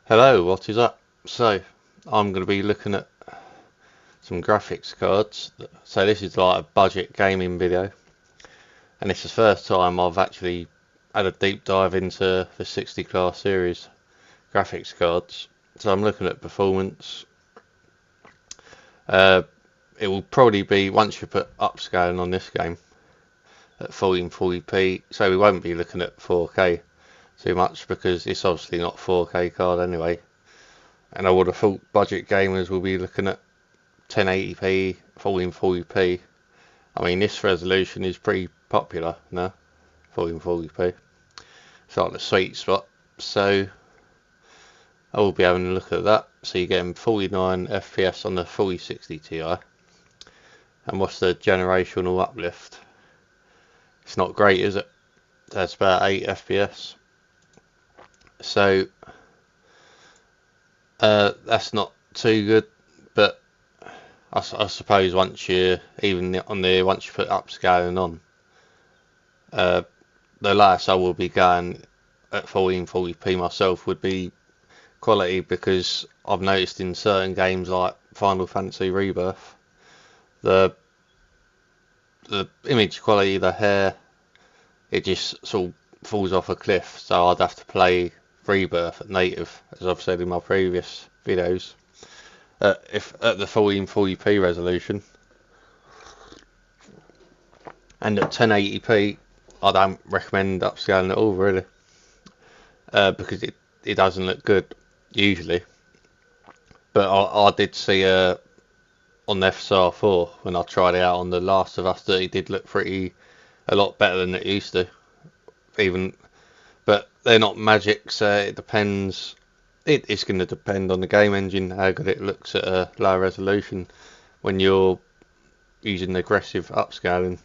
Hello, what is up? So, I'm going to be looking at some graphics cards. So this is like a budget gaming video, and it's the first time I've actually had a deep dive into the 60 class series graphics cards. So I'm looking at performance. Uh, it will probably be, once you put upscaling on this game, at 1440p, so we won't be looking at 4K too much because it's obviously not 4K card anyway. And I would have thought budget gamers will be looking at 1080p, 1440p. I mean, this resolution is pretty popular now, 1440p. It's like the sweet spot. So I will be having a look at that. So you're getting 49 FPS on the 4060 Ti. And what's the generational uplift? It's not great, is it? That's about 8 FPS. So that's not too good, but I suppose once you once you put upscaling on, uh, the last I will be going at 1440p myself would be quality, because I've noticed in certain games like Final Fantasy Rebirth, the the image quality, the hair, it just sort of falls off a cliff. So I'd have to play Rebirth at native, as I've said in my previous videos, if at the 1440p resolution, and at 1080p, I don't recommend upscaling at all really, because it doesn't look good usually. But I did see on the FSR4 when I tried it out on The Last of Us that it did look a lot better than it used to. Even, but they're not magic, so it depends. It's going to depend on the game engine how good it looks at a low resolution when you're using aggressive upscaling.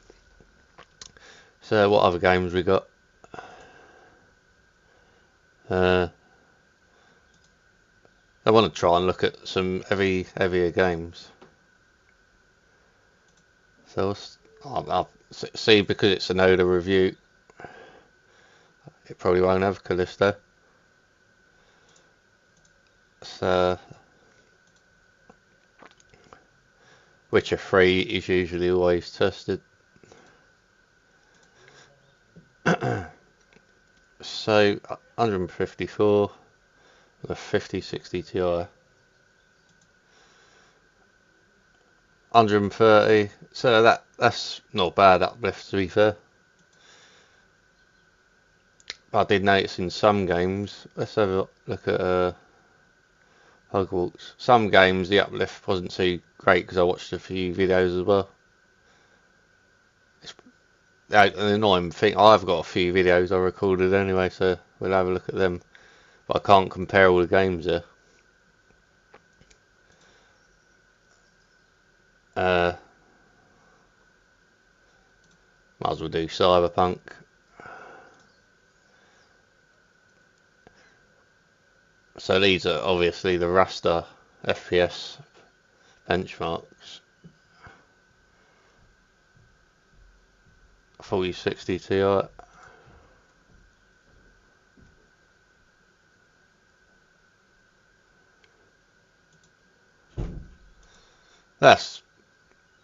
So what other games we got? Uh, I want to try and look at some heavier games. So I'll see, because it's an Oda review, it probably won't have Callisto. So Witcher 3 is usually always tested. So 154, the 5060 Ti, 130. So that's not bad uplift, to be fair. But I did notice in some games. Let's have a look at Hogwarts. Some games the uplift wasn't too great, because I watched a few videos as well. It's an annoying thing. I've got a few videos I recorded anyway, so we'll have a look at them. But I can't compare all the games there. Uh, Might as well do Cyberpunk. So these are obviously the raster FPS benchmarks. 4060 Ti. That's,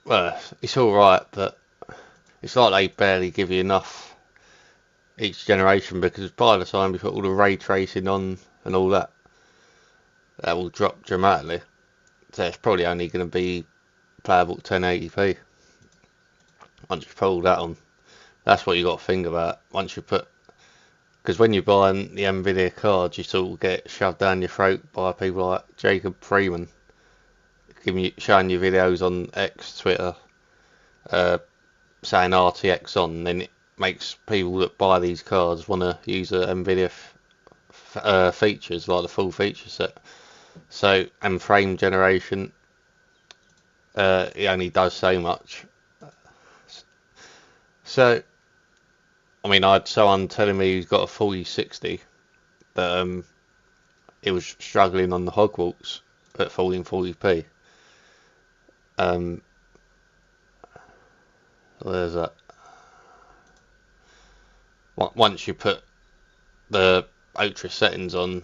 well, it's alright, but it's like they barely give you enough each generation, because by the time you put all the ray tracing on and all that, that will drop dramatically. So it's probably only going to be playable at 1080p once you put all that on. That's what you got to think about once you put, because when you're buying the Nvidia cards, you sort of get shoved down your throat by people like Jacob Freeman, showing you videos on X, Twitter, uh, saying RTX on, then it makes people that buy these cards want to use the Nvidia features, like the full feature set. So, and frame generation, it only does so much. So, I mean, I had someone telling me he's got a 4060, but it was struggling on the Hogwarts at 1440p. Um, Where's that? Once you put the ultra settings on,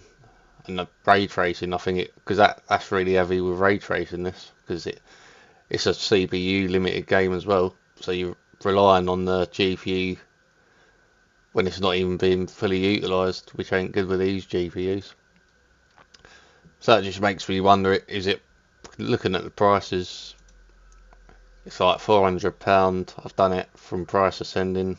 And the ray tracing, I think because that's really heavy with ray tracing this, because it's a CPU limited game as well, so you're relying on the GPU when it's not even being fully utilised, which ain't good with these GPUs. So that just makes me wonder, is it, looking at the prices, it's like £400. I've done it from Price Ascending,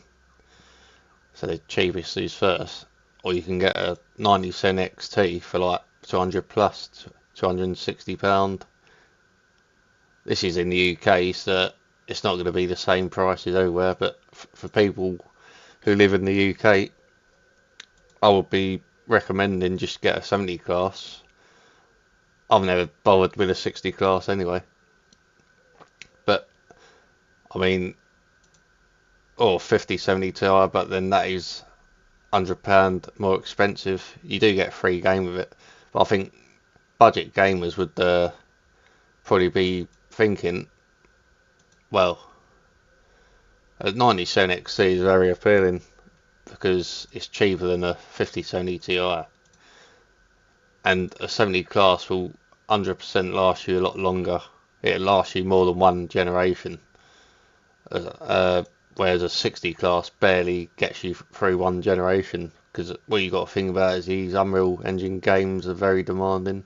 so the cheapest is first, or you can get a 90 Cent XT for like 200 plus, £260. This is in the UK, so it's not going to be the same prices everywhere, but for people who live in the UK, I would be recommending just get a 70 class. I've never bothered with a 60 class anyway, but I mean, or 50, 70 Ti, but then that is £100 more expensive. You do get a free game with it, but I think budget gamers would probably be thinking, well, a 90 Cent XT is very appealing because it's cheaper than a 5070 Ti, and a 70 class will 100% last you a lot longer. It'll last you more than one generation, whereas a 60 class barely gets you through one generation, because what you got to think about is these Unreal Engine games are very demanding.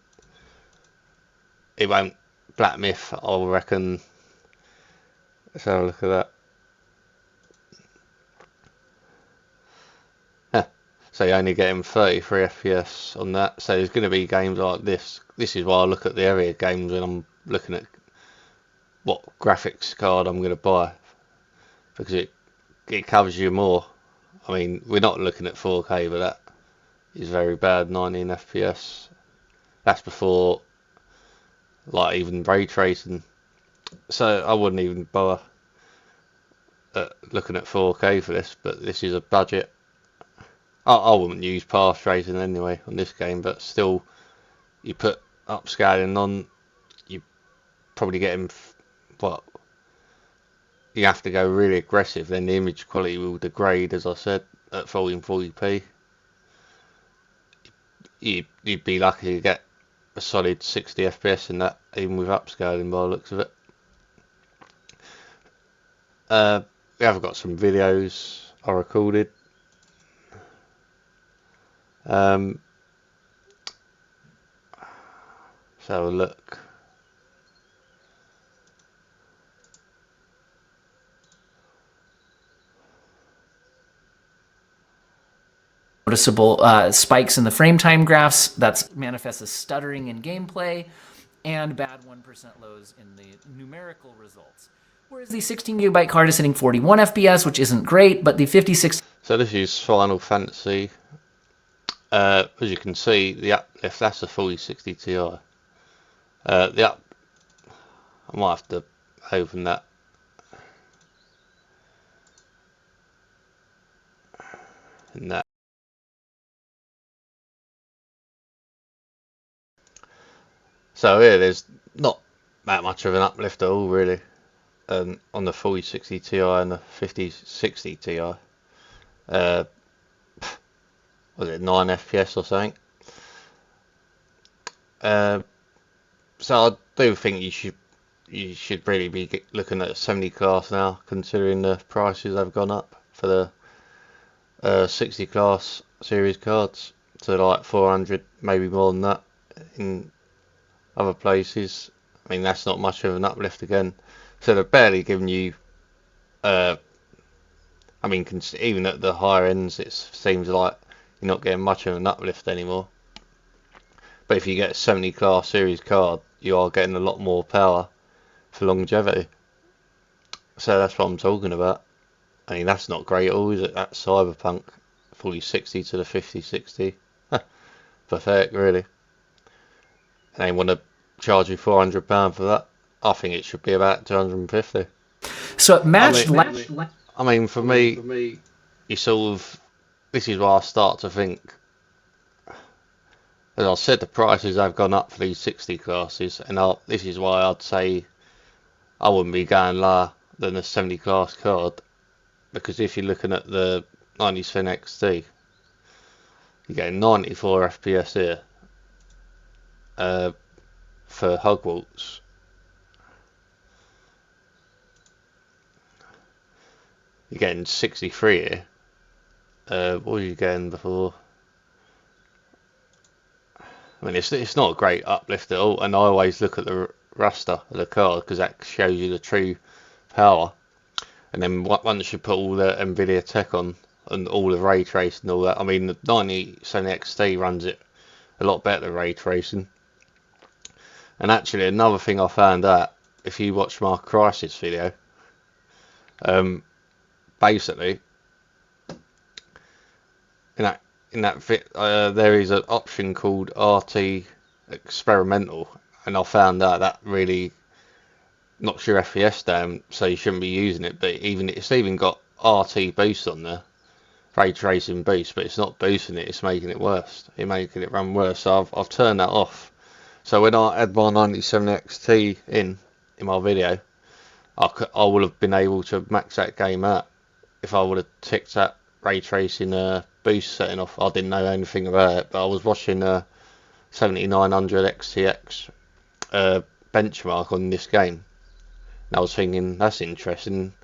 It won't, Black Myth, I reckon, let's have a look at that. So you're only getting 33 FPS on that. So there's going to be games like this. This is why I look at the area games when I'm looking at what graphics card I'm going to buy, because it covers you more. I mean, we're not looking at 4K, but that is very bad, 19 FPS. That's before like even ray tracing. So I wouldn't even bother looking at 4K for this, but this is a budget. I wouldn't use path tracing anyway on this game, but still, you put upscaling on, you probably get him, what, you have to go really aggressive, then the image quality will degrade, as I said, at 1440p. You'd be lucky to get a solid 60 FPS in that, even with upscaling by the looks of it. We have got some videos I recorded. Let's have a look. Noticeable spikes in the frame time graphs that manifests as stuttering in gameplay, and bad 1% lows in the numerical results. Whereas the 16GB card is hitting 41 FPS, which isn't great, but the 56... So this is Final Fantasy. As you can see, the uplift, that's a 4060 Ti. I might have to open that. And that. So here, there's not that much of an uplift at all, really, on the 4060 Ti and the 5060 Ti. Was it 9 FPS or something? So I do think you should really be looking at a 70 class now, considering the prices have gone up for the 60 class series cards to like 400, maybe more than that in other places. I mean, that's not much of an uplift again. So they're barely giving you. I mean, even at the higher ends, it seems like you're not getting much of an uplift anymore. But if you get a 70 class series card, you are getting a lot more power for longevity. So that's what I'm talking about. I mean, that's not great at all, is it? That Cyberpunk 4060 to the 5060. Pathetic, really. And they want to charge you £400 for that. I think it should be about 250. So it matched... I mean, for me, you sort of... This is why I start to think... As I said, the prices have gone up for these 60 classes, and this is why I'd say I wouldn't be going lower than a 70 class card, because if you're looking at the 90 Cent XT, you're getting 94 FPS here, for Hogwarts. You're getting 63 here. What were you getting before? I mean, it's not a great uplift at all, and I always look at the raster of the card because that shows you the true power. And then once you put all the Nvidia tech on and all the ray tracing and all that, I mean, the 9070 XT runs it a lot better than ray tracing. And actually, another thing I found out, if you watch my Crysis video, basically, in that there is an option called RT Experimental, and I found out that really knocks your FPS down, so you shouldn't be using it. But it's even got RT boost on there, ray tracing boost, but it's not boosting it; it's making it worse. It's making it run worse. So I've turned that off. So when I had my 9070 XT in my video, I would have been able to max that game out if I would have ticked that ray tracing boost setting off. I didn't know anything about it, but I was watching 7900 XTX benchmark on this game, and I was thinking, that's interesting,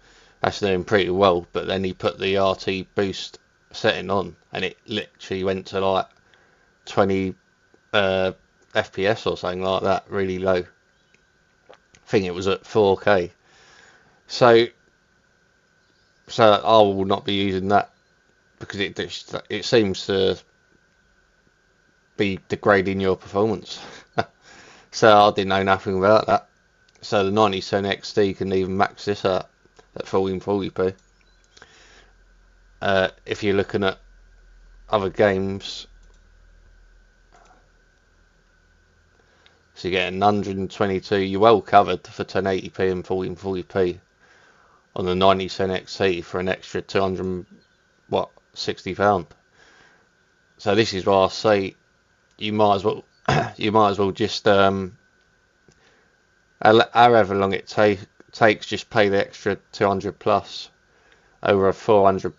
that's doing pretty well. But then he put the RT boost setting on, and it literally went to like 20 FPS or something like that, really low. I think it was at 4K. So I will not be using that because it seems to be degrading your performance. So I didn't know nothing about that. So the 9070 XT can even max this out at 1440p. If you're looking at other games, so you're getting 122, you're well covered for 1080p and 1440p on the 9070 XT for an extra £260. So this is why I say you might as well just however long it takes, just pay the extra 200 plus over a £400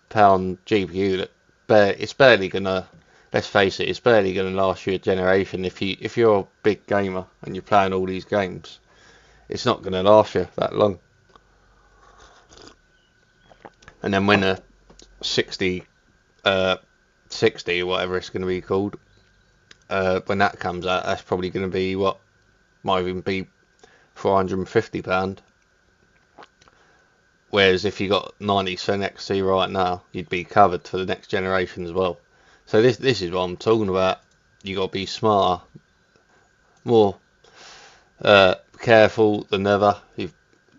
GPU that it's barely gonna, let's face it, it's barely gonna last you a generation. If you're a big gamer and you're playing all these games, it's not gonna last you that long. And then when a 60 or whatever it's going to be called, when that comes out, that's probably going to be might even be £450. Whereas if you got 9070 XT right now, you'd be covered for the next generation as well. So this is what I'm talking about. You got to be smarter, more careful than ever.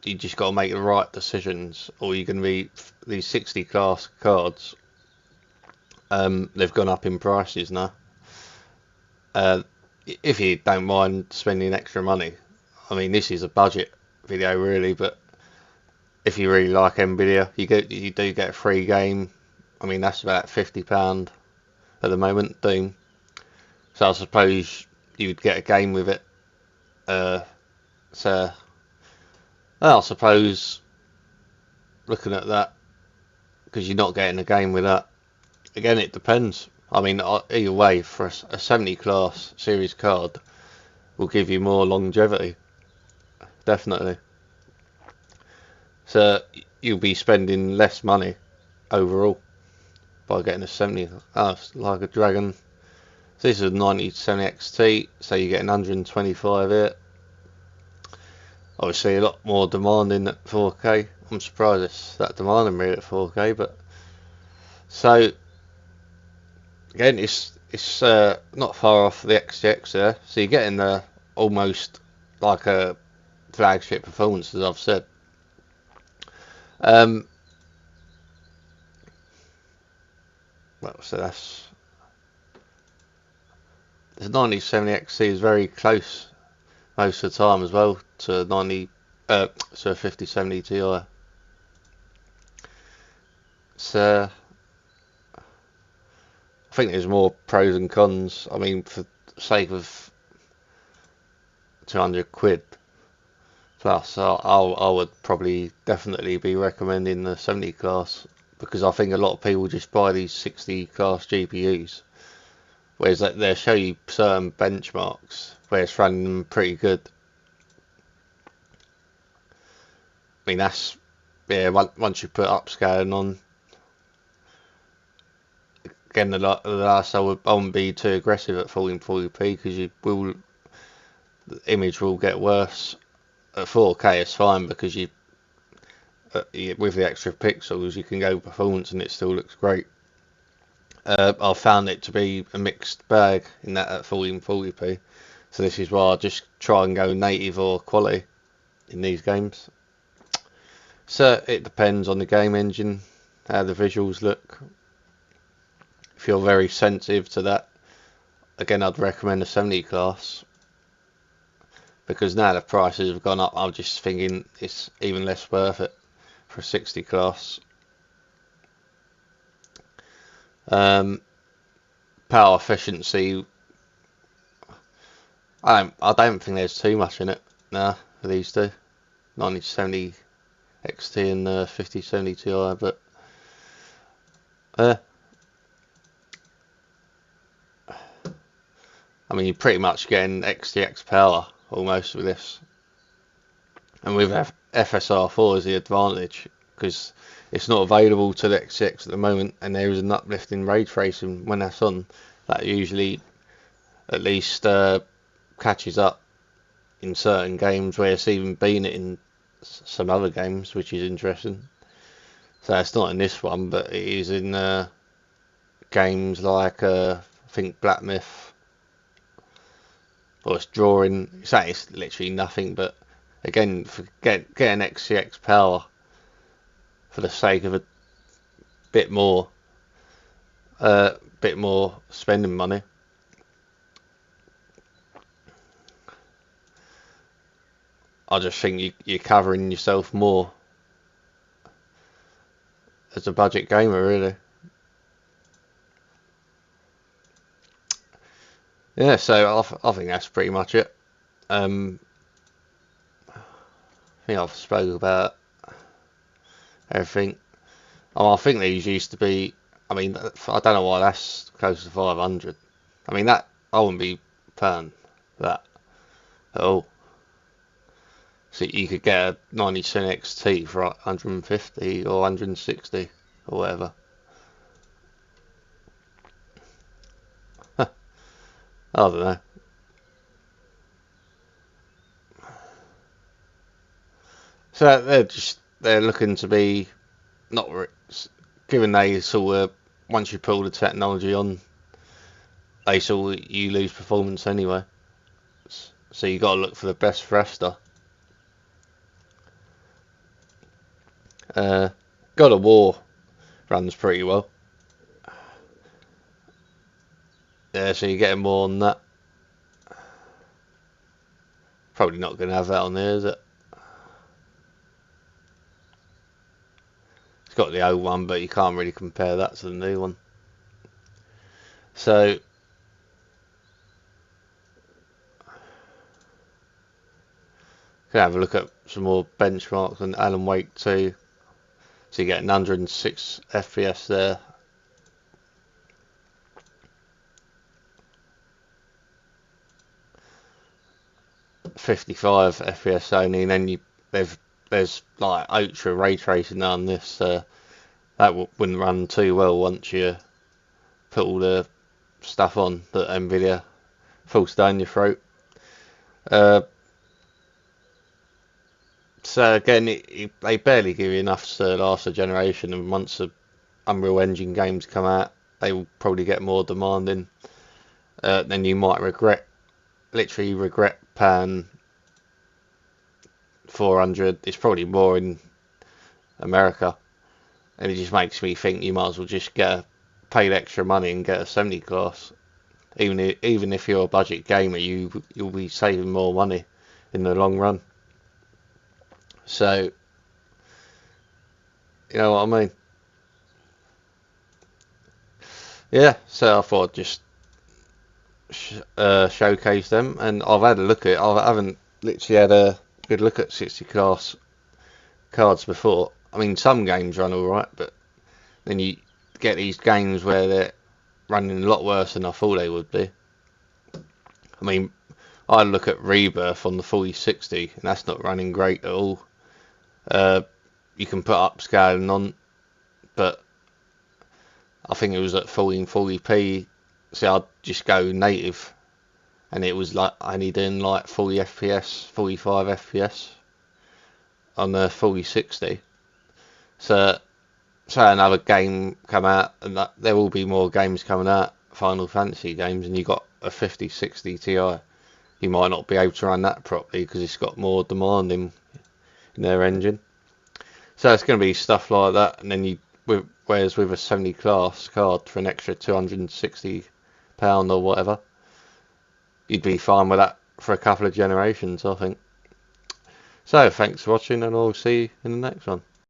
You just got to make the right decisions, or you're going to be these 60 class cards. They've gone up in prices now. If you don't mind spending extra money, I mean, this is a budget video really, but if you really like Nvidia, you do get a free game. I mean, that's about £50 at the moment, Doom. So I suppose you'd get a game with it. So I suppose looking at that, because you're not getting a game with that. Again, it depends. I mean, either way, for a 70 class series card will give you more longevity, definitely. So you'll be spending less money overall by getting a 70. It's like a dragon. So this is a 9070 XT, so you're getting 125 here. Obviously a lot more demanding at 4K. I'm surprised it's that demanding really at 4K, but so again, it's not far off the XTX there. So you're getting almost like a flagship performance, as I've said. Well, so the 9070 XT is very close most of the time as well to a 5070 Ti. So I think there's more pros and cons. I mean, for the sake of 200 quid plus, I would probably definitely be recommending the 70 class, because I think a lot of people just buy these 60 class GPUs whereas they'll show you certain benchmarks where it's running them pretty good. I mean, that's, yeah, once you put upscaling on, again, the last I won't be too aggressive at 1440p because the image will get worse. At 4K it's fine because with the extra pixels you can go performance and it still looks great. I found it to be a mixed bag in that at 1440p, so this is why I just try and go native or quality in these games. So it depends on the game engine, how the visuals look. If you're very sensitive to that, again I'd recommend a 70 class, because now the prices have gone up. I'm just thinking it's even less worth it for a 60 class. Power efficiency, I don't think there's too much in it now for these two, 9070 XT and 5070 Ti, but I mean, you're pretty much getting XTX power almost with this, and with FSR4 is the advantage because it's not available to the XTX at the moment, and there is an uplift in ray tracing when that's on. That usually at least catches up in certain games where it's even been in some other games, which is interesting. So it's not in this one, but it is in games like I think Black Myth, or it's drawing. It's literally nothing, but again, get an XTX power for the sake of a bit more spending money. I just think you're covering yourself more as a budget gamer, really. Yeah, so I think that's pretty much it. I think I've spoken about everything. I think these used to be, I mean, I don't know why that's close to 500. I mean, that, I wouldn't be paying that at all. So you could get a 9070 XT for 150 or 160 or whatever. I don't know. So they're looking to be not given they sort of, once you put all the technology on, they sort of, you lose performance anyway. So you got to look for the best raster. God of War runs pretty well. Yeah, so you're getting more on that. Probably not going to have that on there, is it? It's got the old one, but you can't really compare that to the new one. So can have a look at some more benchmarks on Alan Wake 2. So you get 106 FPS there. $55 FPS only, and then there's like ultra ray tracing on this. That wouldn't run too well once you put all the stuff on that Nvidia forced down your throat. So again, they barely give you enough to last a generation, and once the Unreal Engine games come out, they will probably get more demanding. Then you might literally regret paying 400. It's probably more in America, and it just makes me think you might as well just pay the extra money and get a 70 class. Even if you're a budget gamer, you'll be saving more money in the long run. So, you know what I mean? Yeah, so I thought I'd just showcase them, and I've had a look at it. I haven't literally had a good look at 60 class cards before. I mean, some games run alright, but then you get these games where running a lot worse than I thought they would be. I mean, I look at Rebirth on the 4060, and that's not running great at all. You can put upscaling on, but I think it was at 1440p, so I'd just go native, and it was like only doing like 40 FPS, 45 FPS on the 4060. So, say another game come out, and there will be more games coming out, Final Fantasy games, and you got a 5060 Ti. You might not be able to run that properly because it's got more demand in their engine. So it's going to be stuff like that, and then whereas with a 70 class card for an extra £260 or whatever, you'd be fine with that for a couple of generations, I think. So thanks for watching, and I'll see you in the next one.